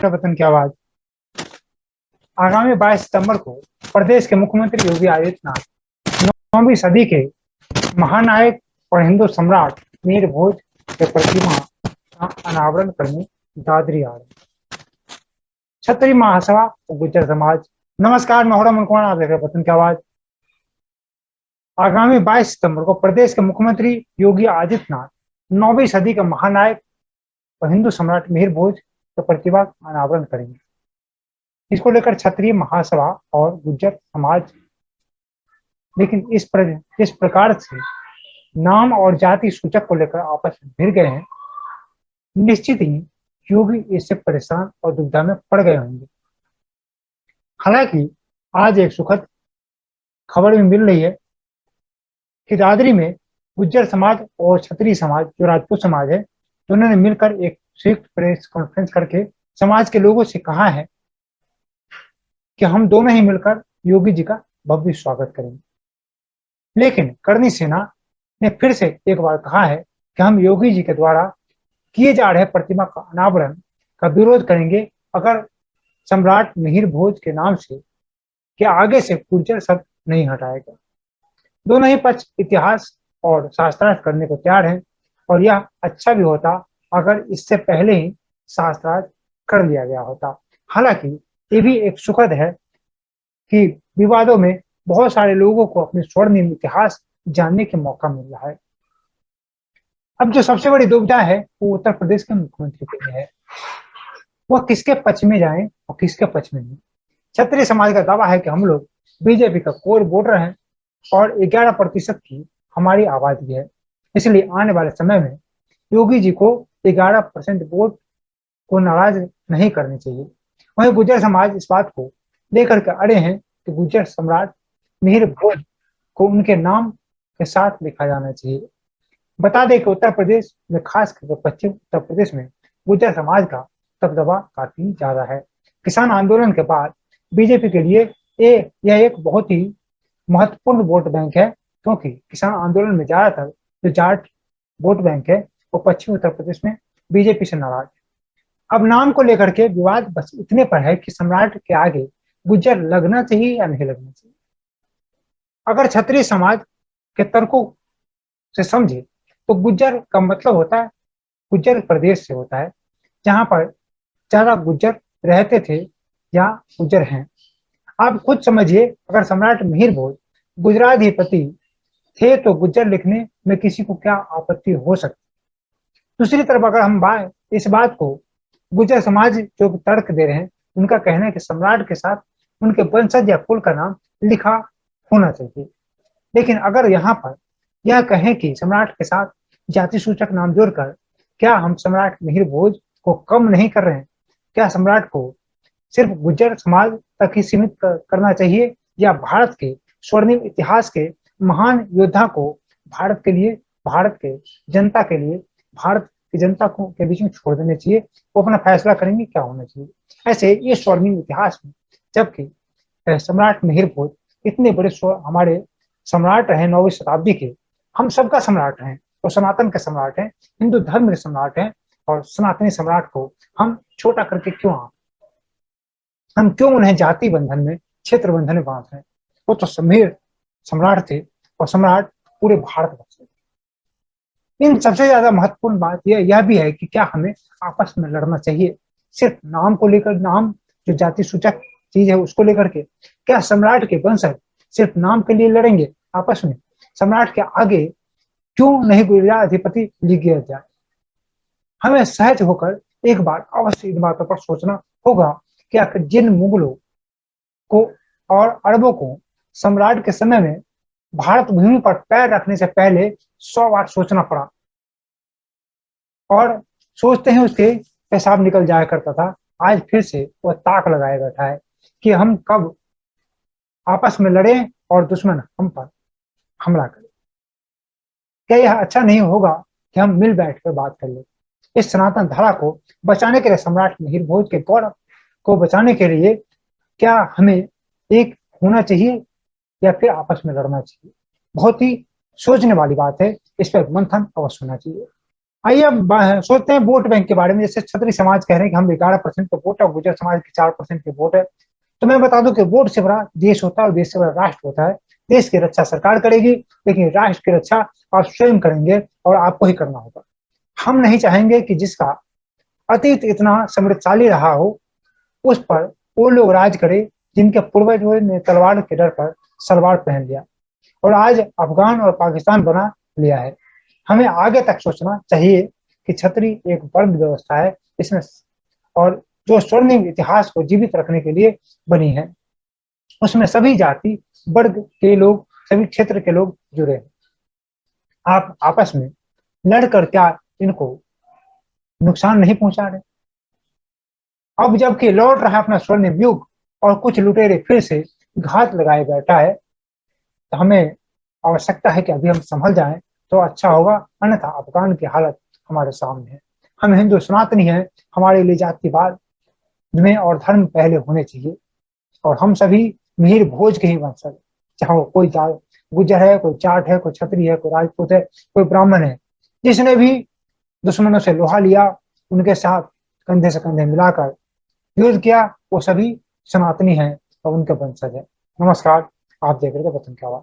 वतन की आवाज। आगामी 22 सितंबर को प्रदेश के मुख्यमंत्री योगी आदित्यनाथ 9वीं सदी के महानायक और हिंदू सम्राट मीर भोज के प्रतिमा का अनावरण करने दादरी आ रहे। क्षत्रिय महासभा और गुज्जर समाज। नमस्कार, मैं हूं कुमार, आप देख रहे हैं वतन की आवाज। आगामी 22 सितंबर को प्रदेश के मुख्यमंत्री योगी आदित्यनाथ 9वीं सदी के महानायक और हिंदू सम्राट मिहिर भोज के प्रतिमा का अनावरण करेंगे। इसको लेकर क्षत्रिय महासभा और गुज्जर समाज, लेकिन इस प्रकार से नाम और जाति सूचक को लेकर आपस में भिड़ गए हैं, निश्चित ही योगी इससे परेशान और दुविधा में पड़ गए होंगे। हालांकि आज एक सुखद खबर भी मिल रही है कि दादरी में गुज्जर समाज और क्षत्रिय समाज, जो राजपूत समाज है, दोनों ने मिलकर एक संयुक्त प्रेस कॉन्फ्रेंस करके समाज के लोगों से कहा है कि हम दोनों ही मिलकर योगी जी का भव्य स्वागत करेंगे। लेकिन करनी सेना ने फिर से एक बार कहा है कि हम योगी जी के द्वारा किए जा रहे प्रतिमा का अनावरण का विरोध करेंगे अगर सम्राट मिहिर भोज के नाम से के आगे से गुर्जर शब्द नहीं हटाएगा। दोनों ही पक्ष इतिहास और शास्त्रार्थ करने को तैयार हैं और यह अच्छा भी होता अगर इससे पहले ही शास्त्रार्थ कर लिया गया होता। हालांकि ये भी एक सुखद है कि विवादों में बहुत सारे लोगों को अपने स्वर्णिम इतिहास जानने का मौका मिल रहा है। अब जो सबसे बड़ी दुविधा है वो उत्तर प्रदेश के मुख्यमंत्री के लिए है, वह किसके पक्ष में जाएं और किसके पक्ष में नहीं। क्षत्रिय समाज का दावा है कि हम लोग बीजेपी का कोर वोटर हैं और 11% की हमारी आबादी है, इसलिए आने वाले समय में योगी जी को 11% वोट को नाराज नहीं करनी चाहिए। वहीं गुज्जर समाज इस बात को लेकर के अड़े हैं कि गुज्जर सम्राट मिहिर भोज को उनके नाम के साथ लिखा जाना चाहिए। बता दें कि उत्तर प्रदेश में, खास करके पश्चिम उत्तर प्रदेश में, गुज्जर समाज का दबदबा काफी ज्यादा है। किसान आंदोलन के बाद बीजेपी के लिए यह एक बहुत ही महत्वपूर्ण वोट बैंक है, क्योंकि किसान आंदोलन में ज्यादातर जो जाट वोट बैंक है वो पश्चिमी उत्तर प्रदेश में बीजेपी से नाराज है। अब नाम को लेकर के विवाद बस इतने पर है कि सम्राट के आगे गुज्जर लगना चाहिए या नहीं लगना चाहिए। अगर क्षत्रिय समाज के तर्कों से समझे तो गुज्जर का मतलब होता है, गुज्जर प्रदेश से होता है जहां पर ज्यादा गुज्जर रहते थे या गुज्जर हैं। आप खुद समझिए, अगर सम्राट मिहिर भोज गुजराधिपति थे तो गुज्जर लिखने में किसी को क्या आपत्ति हो सकती। दूसरी तरफ अगर हम इस बात को गुज्जर समाज जो तर्क दे रहे हैं, उनका कहना है कि सम्राट के साथ उनके वंशज या कुल का नाम लिखा होना चाहिए। लेकिन अगर यहाँ पर यह कहें कि सम्राट के साथ जाति सूचक नाम जोड़कर क्या हम सम्राट मिहिर भोज को कम नहीं कर रहे हैं? क्या सम्राट को सिर्फ गुज्जर समाज तक ही सीमित करना चाहिए या भारत के स्वर्णिम इतिहास के महान योद्धा को भारत के लिए, भारत के जनता के लिए, भारत की जनता को के बीच में छोड़ देने चाहिए? वो अपना फैसला करेंगे क्या होना चाहिए। ऐसे ये स्वर्णिम इतिहास में, जबकि सम्राट मिहिर भोज इतने बड़े हमारे सम्राट रहे 9वीं शताब्दी के, हम सबका सम्राट हैं, तो सनातन के सम्राट हैं, हिंदू धर्म के सम्राट हैं, और सनातनी सम्राट को हम छोटा करके हम क्यों उन्हें जाति बंधन में, क्षेत्र बंधन में बांध रहे हैं? वो तो समीर सम्राट थे और सम्राट पूरे भारतवर्ष थे। इन सबसे ज्यादा महत्वपूर्ण बात यह भी है कि क्या हमें आपस में लड़ना चाहिए सिर्फ नाम को लेकर, नाम जो जाति सूचक चीज है उसको लेकर के? क्या सम्राट के वंशज सिर्फ नाम के लिए लड़ेंगे आपस में? सम्राट के आगे क्यों नहीं गुजराधिपति लिख दिया जाए? हमें सहज होकर एक बार अवश्य इन बातों पर सोचना होगा कि आखिर जिन मुगलों को और अरबों को सम्राट के समय में भारत भूमि पर पैर रखने से पहले 100 बार सोचना पड़ा, और सोचते हैं उसके पेशाब निकल जाया करता था, आज फिर से वह ताक लगाए बैठा है कि हम कब आपस में लड़े और दुश्मन हम पर हमला करे। क्या यह अच्छा नहीं होगा कि हम मिल बैठ कर बात कर ले? इस सनातन धारा को बचाने के लिए, सम्राट मिहिर भोज के गौरव को बचाने के लिए क्या हमें एक होना चाहिए या फिर आपस में लड़ना चाहिए? बहुत ही सोचने वाली बात है, इस पर मंथन अवश्य होना चाहिए। आइए अब सोचते हैं वोट बैंक के बारे में। जैसे क्षत्रिय समाज कह रहे हैं कि हम 11% के वोट है, गुर्जर समाज के 4% के वोट है। तो मैं बता दूं कि वोट से बड़ा देश होता है और देश से बड़ा राष्ट्र होता है। देश की रक्षा सरकार करेगी, लेकिन राष्ट्र की रक्षा आप स्वयं करेंगे और आपको ही करना होगा। हम नहीं चाहेंगे कि जिसका अतीत इतना समृद्धशाली रहा हो उस पर वो लोग राज करे जिनके पूर्वजों ने तलवार के डर पर सलवार पहन लिया और आज अफगान और पाकिस्तान बना लिया है। हमें आगे तक सोचना चाहिए कि छतरी एक वर्ग व्यवस्था है इसमें, और जो स्वर्णिम इतिहास को जीवित रखने के लिए बनी है। उसमें सभी जाति वर्ग के लोग, सभी क्षेत्र के लोग जुड़े हैं। आप आपस में लड़कर क्या इनको नुकसान नहीं पहुंचा रहे? अब जबकि लौट रहा है अपना स्वर्णिम युग और कुछ लुटेरे फिर से घात लगाए बैठा है, तो हमें आवश्यकता है कि अभी हम संभल जाएं तो अच्छा होगा, अन्यथा अफगान की हालत हमारे सामने है। हम हिंदू सनातनी हैं, हमारे लिए जातिवाद में और धर्म पहले होने चाहिए, और हम सभी मिहिर भोज के ही वंशज, चाहे वो कोई गुज्जर है, कोई जाट है, कोई क्षत्रिय है, कोई राजपूत है, कोई ब्राह्मण है। जिसने भी दुश्मनों से लोहा लिया, उनके साथ कंधे से कंधे मिलाकर युद्ध किया, वो सभी सनातनी हैं और उनके वंशज है। नमस्कार, आप देख रहे थे वतन की आवाज।